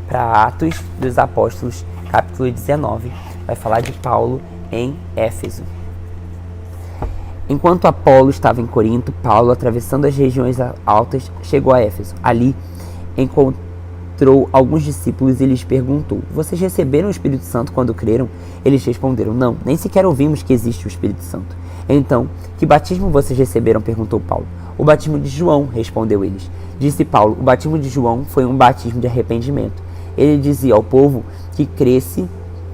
Para Atos dos Apóstolos, capítulo 19, vai falar de Paulo em Éfeso. Enquanto Apolo estava em Corinto, Paulo, atravessando as regiões altas, chegou a Éfeso. Ali, encontrou alguns discípulos e lhes perguntou: vocês receberam o Espírito Santo quando creram? Eles responderam: não, nem sequer ouvimos que existe o Espírito Santo. Então, que batismo vocês receberam? Perguntou Paulo. O batismo de João, respondeu eles. Disse Paulo: o batismo de João foi um batismo de arrependimento. Ele dizia ao povo que cresce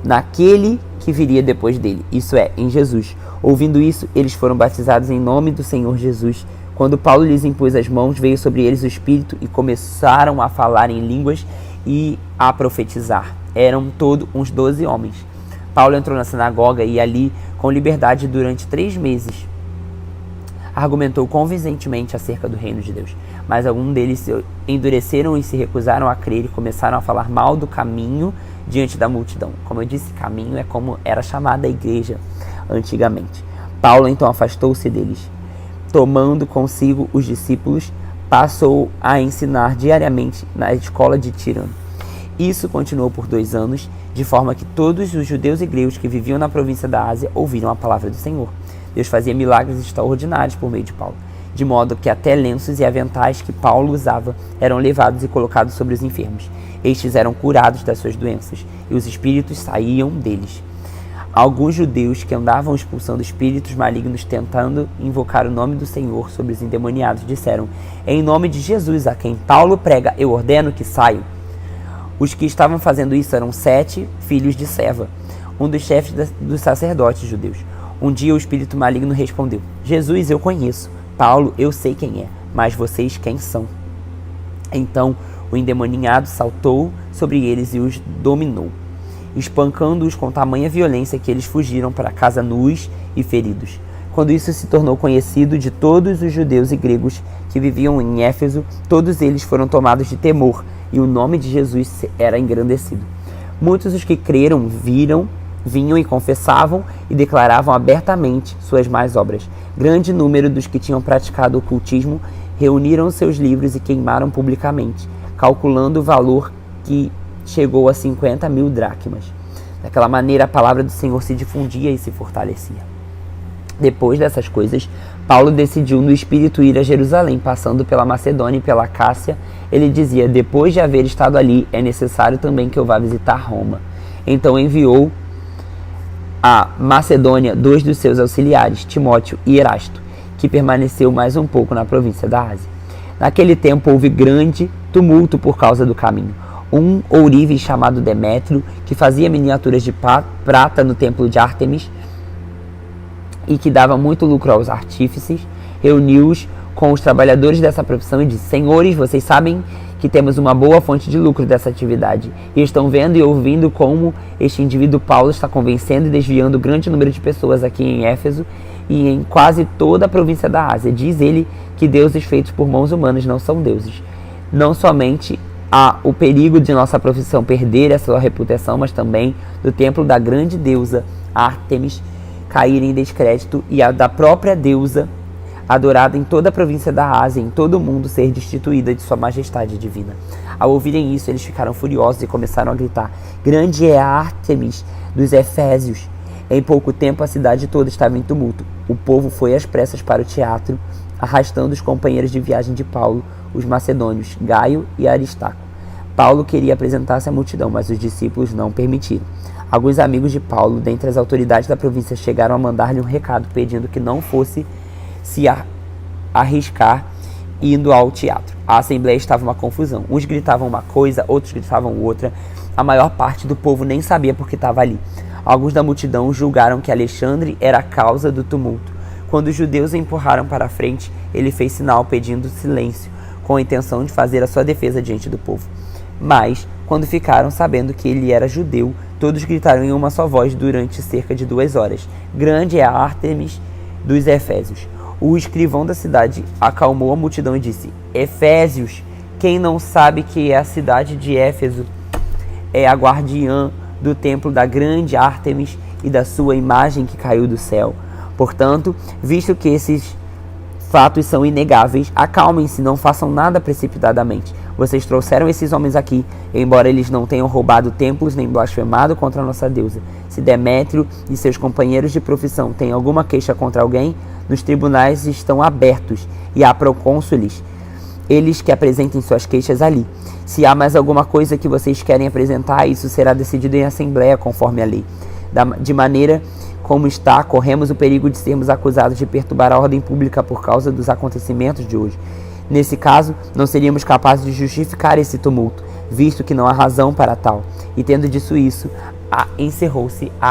naquele que viria depois dele, isso é, em Jesus. Ouvindo isso, eles foram batizados em nome do Senhor Jesus. Quando Paulo lhes impôs as mãos, veio sobre eles o Espírito e começaram a falar em línguas e a profetizar. Eram todos uns 12 homens. Paulo entrou na sinagoga e ali, com liberdade durante 3 meses, argumentou convincentemente acerca do reino de Deus. Mas alguns deles se endureceram e se recusaram a crer e começaram a falar mal do caminho diante da multidão. Como eu disse, caminho é como era chamada a igreja antigamente. Paulo então afastou-se deles. Tomando consigo os discípulos, passou a ensinar diariamente na escola de Tirano. Isso continuou por 2 anos, de forma que todos os judeus e gregos que viviam na província da Ásia ouviram a palavra do Senhor. Deus fazia milagres extraordinários por meio de Paulo, de modo que até lenços e aventais que Paulo usava eram levados e colocados sobre os enfermos. Estes eram curados das suas doenças, e os espíritos saíam deles. Alguns judeus que andavam expulsando espíritos malignos tentando invocar o nome do Senhor sobre os endemoniados disseram: em nome de Jesus, a quem Paulo prega, eu ordeno que saiam. Os que estavam fazendo isso eram 7 filhos de Seva, um dos chefes dos sacerdotes judeus. Um dia o espírito maligno respondeu: Jesus eu conheço, Paulo eu sei quem é, mas vocês quem são? Então o endemoniado saltou sobre eles e os dominou, espancando-os com tamanha violência que eles fugiram para casa nus e feridos. Quando isso se tornou conhecido de todos os judeus e gregos que viviam em Éfeso, todos eles foram tomados de temor e o nome de Jesus era engrandecido. Muitos dos que creram vinham e confessavam e declaravam abertamente suas más obras. Grande número dos que tinham praticado o ocultismo reuniram seus livros e queimaram publicamente, calculando o valor que chegou a 50.000 dracmas. Daquela maneira, a palavra do Senhor se difundia e se fortalecia. Depois dessas coisas, Paulo decidiu no Espírito ir a Jerusalém, passando pela Macedônia e pela Cássia. Ele dizia: depois de haver estado ali, é necessário também que eu vá visitar Roma. Então enviou a Macedônia 2 dos seus auxiliares, Timóteo e Erasto, que permaneceu mais um pouco na província da Ásia. Naquele tempo houve grande tumulto por causa do caminho. Um ourives chamado Demétrio, que fazia miniaturas de prata no templo de Ártemis e que dava muito lucro aos artífices, reuniu-os com os trabalhadores dessa profissão e disse: senhores, vocês sabem que temos uma boa fonte de lucro dessa atividade, e estão vendo e ouvindo como este indivíduo Paulo está convencendo e desviando grande número de pessoas aqui em Éfeso e em quase toda a província da Ásia. Diz ele que deuses feitos por mãos humanas não são deuses. Não somente há o perigo de nossa profissão perder a sua reputação, mas também do templo da grande deusa Ártemis cair em descrédito e a da própria deusa adorada em toda a província da Ásia, em todo o mundo, ser destituída de sua majestade divina. Ao ouvirem isso, eles ficaram furiosos e começaram a gritar: grande é a Ártemis dos Efésios! Em pouco tempo, a cidade toda estava em tumulto. O povo foi às pressas para o teatro, arrastando os companheiros de viagem de Paulo, os macedônios, Gaio e Aristarco. Paulo queria apresentar-se à multidão, mas os discípulos não permitiram. Alguns amigos de Paulo, dentre as autoridades da província, chegaram a mandar-lhe um recado pedindo que não fosse se arriscar indo ao teatro. A assembleia estava uma confusão. Uns gritavam uma coisa, outros gritavam outra. A maior parte do povo nem sabia por que estava ali. Alguns da multidão julgaram que Alexandre era a causa do tumulto. Quando os judeus o empurraram para a frente, ele fez sinal pedindo silêncio, com a intenção de fazer a sua defesa diante do povo. Mas, quando ficaram sabendo que ele era judeu, todos gritaram em uma só voz durante cerca de 2 horas: grande é a Ártemis dos Efésios! O escrivão da cidade acalmou a multidão e disse: Efésios, quem não sabe que a cidade de Éfeso é a guardiã do templo da grande Ártemis e da sua imagem que caiu do céu? Portanto, visto que esses fatos são inegáveis, acalmem-se, não façam nada precipitadamente. Vocês trouxeram esses homens aqui, embora eles não tenham roubado templos nem blasfemado contra a nossa deusa. Se Demétrio e seus companheiros de profissão têm alguma queixa contra alguém, nos tribunais estão abertos e há procônsules, eles que apresentem suas queixas ali. Se há mais alguma coisa que vocês querem apresentar, isso será decidido em assembleia, conforme a lei. De maneira como está, corremos o perigo de sermos acusados de perturbar a ordem pública por causa dos acontecimentos de hoje. Nesse caso, não seríamos capazes de justificar esse tumulto, visto que não há razão para tal. E tendo dito isso, encerrou-se a